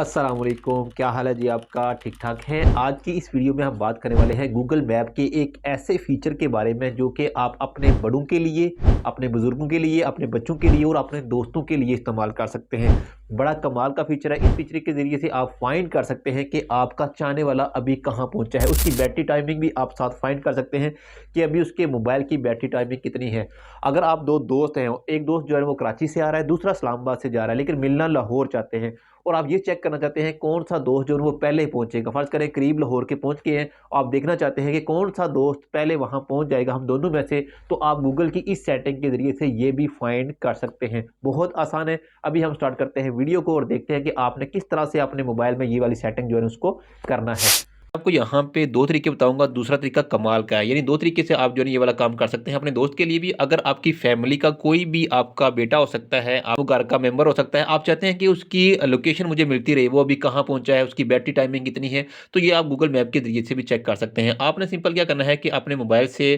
अस्सलाम वालेकुम, क्या हाल है जी आपका? ठीक ठाक है। आज की इस वीडियो में हम बात करने वाले हैं गूगल मैप के एक ऐसे फीचर के बारे में जो कि आप अपने बड़ों के लिए, अपने बुजुर्गों के लिए, अपने बच्चों के लिए और अपने दोस्तों के लिए इस्तेमाल कर सकते हैं। बड़ा कमाल का फीचर है। इस फीचर के ज़रिए से आप फाइंड कर सकते हैं कि आपका चाहने वाला अभी कहाँ पहुँचा है। उसकी बैटरी टाइमिंग भी आप साथ फाइंड कर सकते हैं कि अभी उसके मोबाइल की बैटरी टाइमिंग कितनी है। अगर आप 2 दोस्त हैं, एक दोस्त जो है वो कराची से आ रहा है, दूसरा इस्लामाबाद से जा रहा है, लेकिन मिलना लाहौर चाहते हैं और आप ये चेक करना चाहते हैं कौन सा दोस्त जो है वो पहले पहुंचेगा। फर्ज करें करीब लाहौर के पहुंच गए हैं, आप देखना चाहते हैं कि कौन सा दोस्त पहले वहां पहुंच जाएगा हम दोनों में से, तो आप गूगल की इस सेटिंग के जरिए से ये भी फाइंड कर सकते हैं। बहुत आसान है। अभी हम स्टार्ट करते हैं वीडियो को और देखते हैं कि आपने किस तरह से अपने मोबाइल में ये वाली सेटिंग जो है उसको करना है। आपको यहाँ पे दो तरीके बताऊंगा। दूसरा तरीका कमाल का है, यानी दो तरीके से आप जो है ये वाला काम कर सकते हैं अपने दोस्त के लिए भी। अगर आपकी फैमिली का कोई भी आपका बेटा हो सकता है, आपको घर का मेंबर हो सकता है, आप चाहते हैं कि उसकी लोकेशन मुझे मिलती रहे, वो अभी कहाँ पहुंचा है, उसकी बैटरी टाइमिंग कितनी है, तो ये आप गूगल मैप के जरिए से भी चेक कर सकते हैं। आपने सिंपल क्या करना है कि अपने मोबाइल से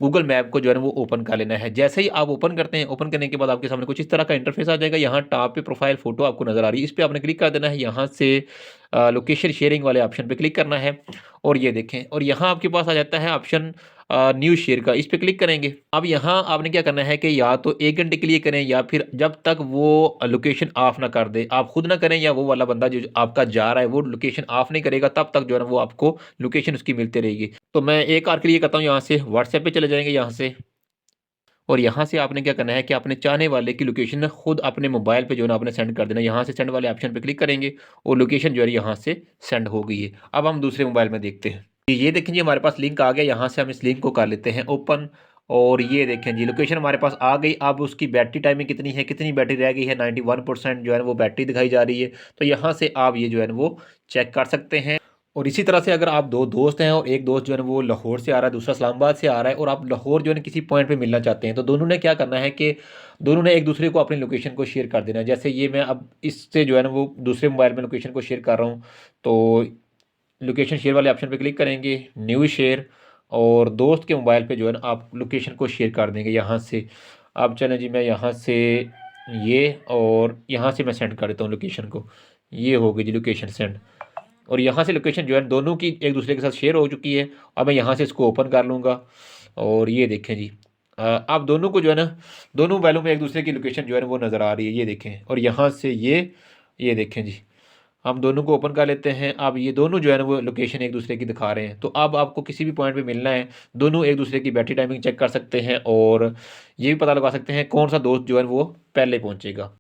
गूगल मैप को जो है ना वो ओपन कर लेना है। जैसे ही आप ओपन करते हैं, ओपन करने के बाद आपके सामने कुछ इस तरह का इंटरफेस आ जाएगा। यहाँ टॉप पे प्रोफाइल फोटो आपको नजर आ रही है, इस पर आपने क्लिक कर देना है। यहाँ से लोकेशन शेयरिंग वाले ऑप्शन पे क्लिक करना है और ये देखें, और यहाँ आपके पास आ जाता है ऑप्शन न्यू शेयर का। इस पे क्लिक करेंगे। अब यहाँ आपने क्या करना है कि या तो 1 घंटे के लिए करें या फिर जब तक वो लोकेशन ऑफ ना कर दे, आप खुद ना करें या वो वाला बंदा जो आपका जा रहा है वो लोकेशन ऑफ नहीं करेगा, तब तक जो है ना वो आपको लोकेशन उसकी मिलती रहेगी। तो मैं एक और के लिए करता हूँ, यहाँ से व्हाट्सएप पे चले जाएंगे यहाँ से, और यहाँ से आपने क्या करना है कि अपने चाहने वाले की लोकेशन खुद अपने मोबाइल पे जो है ना आपने सेंड कर देना। यहाँ से सेंड वाले ऑप्शन पे क्लिक करेंगे और लोकेशन जो है यहाँ से सेंड हो गई है। अब हम दूसरे मोबाइल में देखते हैं। ये देखें जी, हमारे पास लिंक आ गया। यहाँ से हम इस लिंक को कर लेते हैं ओपन, और ये देखें जी लोकेशन हमारे पास आ गई। अब उसकी बैटरी टाइमिंग कितनी है, कितनी बैटरी रह गई है, 91% जो है वो बैटरी दिखाई जा रही है। तो यहाँ से आप ये जो है वो चेक कर सकते हैं। और इसी तरह से अगर आप दो दोस्त हैं और एक दोस्त जो है ना वो लाहौर से आ रहा है, दूसरा इस्लामाबाद से आ रहा है, और आप लाहौर जो है ना किसी पॉइंट पे मिलना चाहते हैं, तो दोनों ने क्या करना है कि दोनों ने एक दूसरे को अपनी लोकेशन को शेयर कर देना है। जैसे ये मैं अब इससे जो है ना वो दूसरे मोबाइल में लोकेशन को शेयर कर रहा हूँ, तो लोकेशन शेयर वाले ऑप्शन पे क्लिक करेंगे, न्यू शेयर, और दोस्त के मोबाइल पे जो है ना आप लोकेशन को शेयर कर देंगे यहाँ से। अब चलें जी, मैं यहाँ से ये, और यहाँ से मैं सेंड कर देता हूँ लोकेशन को। ये हो गई जी लोकेशन सेंड, और यहाँ से लोकेशन जो है दोनों की एक दूसरे के साथ शेयर हो चुकी है। अब मैं यहाँ से इसको ओपन कर लूँगा, और ये देखें जी, आप दोनों को जो है ना दोनों मोबाइलों में एक दूसरे की लोकेशन जो है ना वो नज़र आ रही है, ये देखें। और यहाँ से ये देखें जी, हम दोनों को ओपन कर लेते हैं। अब ये दोनों जो है ना वो लोकेशन एक दूसरे की दिखा रहे हैं। तो अब आपको किसी भी पॉइंट पे मिलना है, दोनों एक दूसरे की बैटरी टाइमिंग चेक कर सकते हैं और ये भी पता लगा सकते हैं कौन सा दोस्त जो है वो पहले पहुंचेगा।